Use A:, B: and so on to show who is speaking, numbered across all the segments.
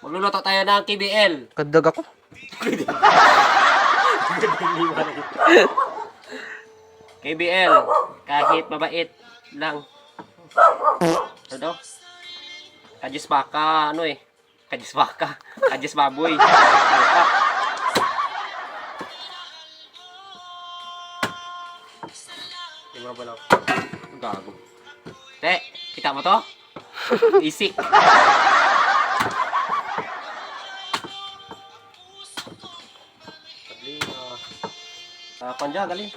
A: Magluluto tayo ng KBL.
B: Kadag ako.
A: KBL. Kahit mabait lang. Ano daw? Kajis baka, ano eh. Kajis baka. Kajis baboy. Baka. Tingnan mo lang. Gago. Te, kita mo to? Isik. Panja, gali.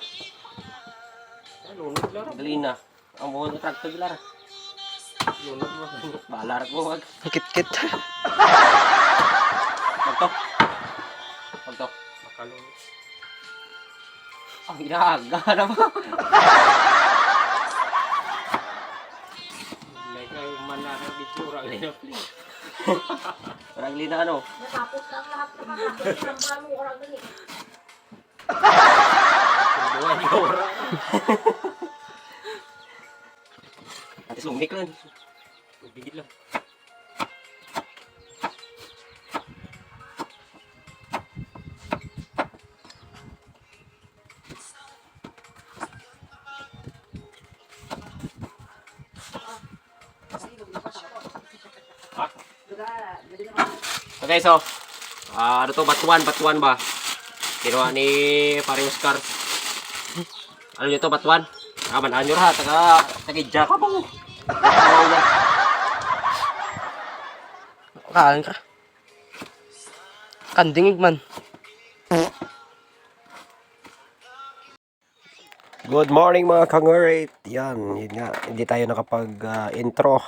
A: Lunod lang. Gali na. Ang buong tractor gilar. Lunod mo. Balar ko wag.
B: Kit-kit.
A: Pagto. Pagto. Makalunod. Ang inaga na ba? Like ay manara dito orang lina please. Orang lina ano?
C: Natapos lang lahat ng mga ng orang dali.
A: Dua ni orang. Atis lumik lang. Bigit lang. Okay, so ano to, batuan ba? Kinuha ni paring Oscar. Ano nyo to, batuan? Manaan nyo ra, tagidya ka ba?
B: Kain ka. Kandingig man.
D: Good morning mga kangurit. Yan, yun nga. Hindi tayo nakapag-intro.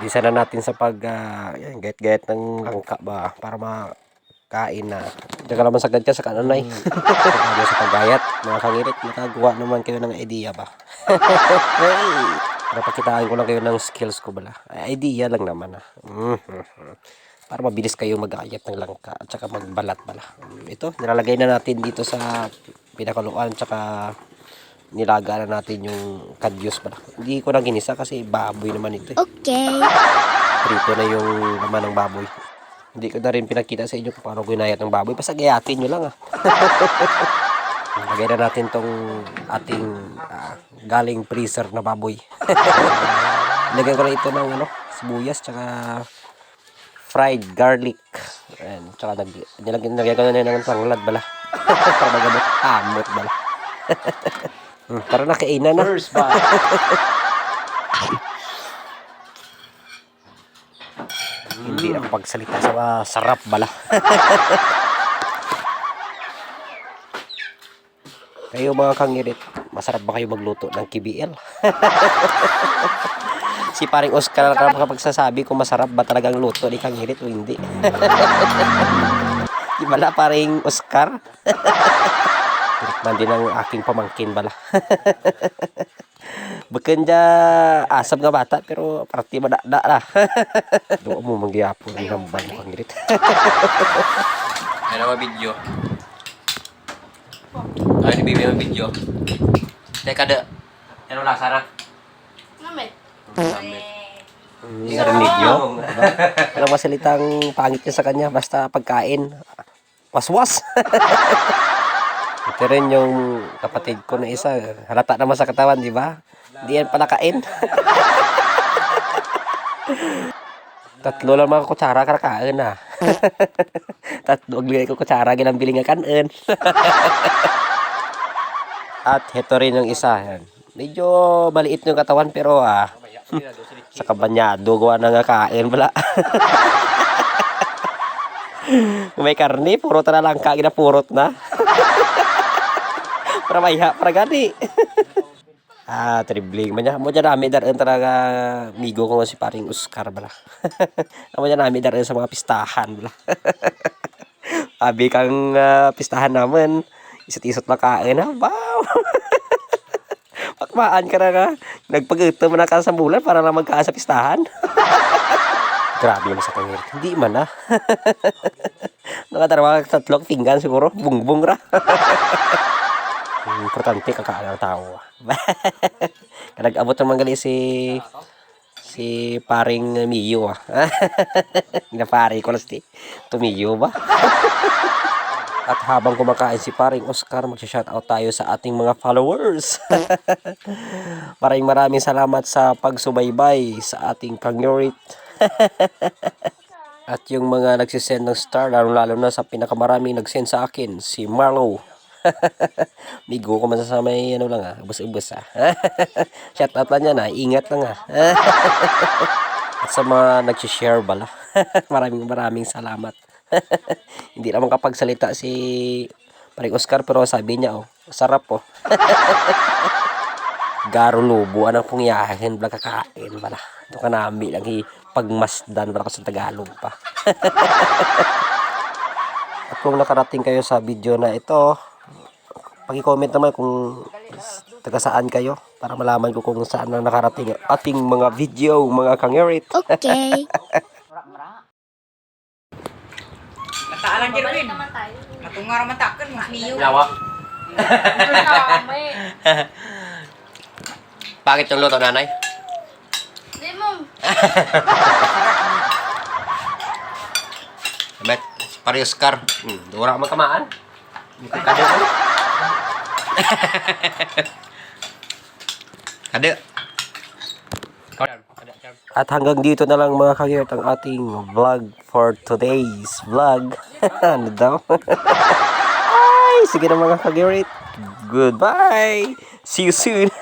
D: Bilisan na natin sa yan, gayet-gayet ng langka ba para makain na. Diyan ka naman sagad ka sa kananay. Sagad sa paggayat. Mga kangirit, nakagawa naman kayo ng idea ba? Hey! Napakitaan ko lang kayo ng skills ko bala. Idea lang naman ah. Para mabilis kayo mag-ayat ng langka at saka magbalat bala. Ito, nilalagay na natin dito sa pinakaluan at saka nilaga na natin yung kadyos bala. Hindi ko na ginisa kasi baboy naman ito eh.
C: Okay.
D: Prito na yung laman ng baboy. Hindi ko na rin pinakita sa inyo kung paano ginayat ng baboy. Basta gayatin nyo lang ah. Lagay na natin tong ating galing freezer na baboy. Lagyan ko na ito ng sibuyas tsaka fried garlic. Ayan, tsaka nilagyan ko na ng tanglad bala. Para magamot amot bala. Para nakainan na.
A: First ba?
D: Hindi ang pagsalita sa sarap bala. Kayo mga kangirit, masarap ba kayo magluto ng KBL? Si paring Oscar kapag pagsasabi kung masarap ba talagang luto ni kangirit o hindi. Di bala paring Oscar? Tikman din ang aking pamangkin bala. Bukan dya asam nga bata pero parati madakda lah. Doon mo manggiyapon ng lamban mo kangirit.
A: Ano ba video? Ano ni Bibi ang video? Teka da. Ano lasa na?
C: Namet.
D: Narinig nyo? Ano ba salitang pangit niya sa kanya? Basta pagkain. Waswas. Ito rin yung kapatid ko na isa. Halata naman sa katawan, di ba? Hindi yan palakain. Tatlo lang mga kutsara karakain na. Tatlo magbigay ko kutsara ginambili nga kanin. At heto rin yung isa. Yan. Medyo maliit yung katawan pero sa kabanyado gawa na nga kain bala. May karne, puro na lang ka ginapurot na. Para maiha, para gani. Tribling man niya. Mo dyan namin darin talaga migo ko si paring Oscar bala. Mo dyan namin darin sa mga pistahan bala. Abi kang pistahan naman. Isot-isot na kain ha. Wow! Pakmaan ka na ka. Nagpag-ito mo na ka sa bulan para lang magkaan sa pistahan. Grabe naman sa kangirit. Hindi man Nakatarawa tatlong pinggan siguro. Bungbong ra. Importante kakaan ang tao. Nag-abot naman gali Si paring Mio ah. Ginapari ko lang si Tumiyo ba? At habang kumakain si paring Oscar, magsha-shoutout tayo sa ating mga followers. Maraming salamat sa pagsubaybay sa ating Kangyorit. At yung mga nagsisend ng star, lalo na sa pinakamaraming nagsend sa akin, si Marlo. Migo ko man sa may ano lang ubos-ubos Shoutout lang yan ingat lang At sa mga nag-share bala. maraming salamat. Hindi naman kapagsalita si paring Oscar pero sabi niya sarap Garo lubo anang pungyahin bala kakain bala. Ito ka nami lagi pagmasdan bala sa Tagalog pa. At kung nakarating kayo sa video na ito, paki-comment naman kung taga saan kayo para malaman ko kung saan na nakarating ating mga video mga Kangyorit.
B: Okay.
E: Mataalan din rin.
C: naman tayo.
E: Matungar man takon mas niyo.
A: Lawak.
C: Dami.
A: Bakit yung luto, nanay?
C: Di mo.
A: Bet, paring Oscar. Dura man kamaan. Kade ko. Kade.
D: At hanggang dito na lang mga Kangyorit ang ating vlog for today's vlog. Ano daw? Ay, sige na mga Kangyorit. Goodbye. See you soon.